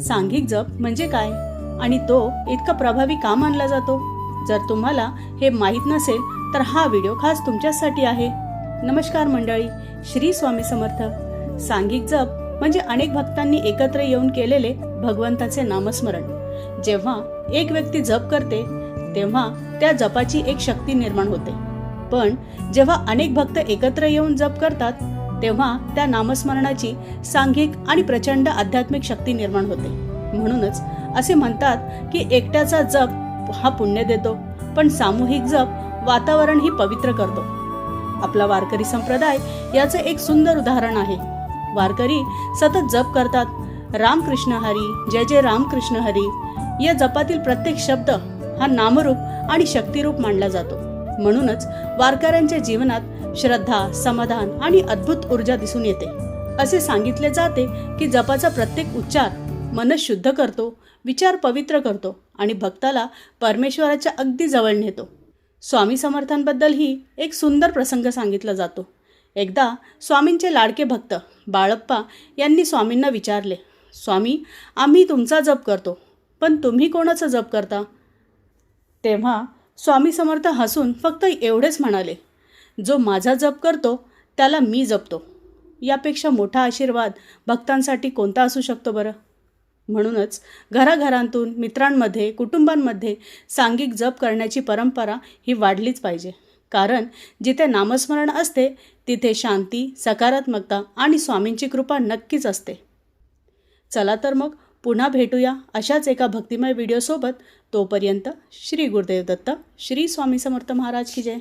सांघिक जप म्हणजे काय आणि तो इतका प्रभावी का मानला जातो? जर तुम्हाला हे माहीत नसेल तर हा व्हिडिओ खास तुमच्यासाठी आहे. नमस्कार मंडळी, श्री स्वामी समर्थ. सांघिक जप म्हणजे अनेक भक्तांनी एकत्र येऊन केलेले भगवंताचे नामस्मरण. जेव्हा एक व्यक्ती जप करते तेव्हा त्या जपाची एक शक्ती निर्माण होते, पण जेव्हा अनेक भक्त एकत्र येऊन जप करतात तेव्हा त्या नामस्मरणाची सांघिक आणि प्रचंड आध्यात्मिक शक्ती निर्माण होते. म्हणूनच असे म्हणतात की एकट्याचा जप हा पुण्य देतो, पण सामूहिक जप वातावरण ही पवित्र करतो. आपला वारकरी संप्रदाय याचे एक सुंदर उदाहरण आहे. वारकरी सतत जप करतात. रामकृष्ण हरी, जय जय रामकृष्ण हरी. या जपातील प्रत्येक शब्द हा नामरूप आणि शक्तिरूप मानला जातो. म्हणूनच वारकऱ्यांच्या जीवनात श्रद्धा, समाधान आणि अद्भुत ऊर्जा दिसून येते. असे सांगितले जाते की जपाचा प्रत्येक उच्चार मन शुद्ध करतो, विचार पवित्र करतो आणि भक्ताला परमेश्वराच्या अगदी जवळ नेतो. स्वामी समर्थांबद्दलही एक सुंदर प्रसंग सांगितला जातो. एकदा स्वामींचे लाडके भक्त बाळप्पा यांनी स्वामींना विचारले, स्वामी, आम्ही तुमचा जप करतो, पण तुम्ही कोणाचा जप करता? तेव्हा स्वामी समर्थ हसून फक्त एवढेच म्हणाले, जो माझा जप करतो त्याला मी जपतो. यापेक्षा मोठा आशीर्वाद भक्तांसाठी कोणता असू शकतो बरं? म्हणूनच घराघरांतून, मित्रांमध्ये, कुटुंबांमध्ये सांघिक जप करण्याची परंपरा ही वाढलीच पाहिजे. कारण जिथे नामस्मरण असते तिथे शांती, सकारात्मकता आणि स्वामींची कृपा नक्कीच असते. चला तर मग पुन्हा भेटूया अशाच एका भक्तिमय व्हिडिओसोबत. तोपर्यंत श्री गुरुदेव दत्त, श्री स्वामी समर्थ महाराज की जय.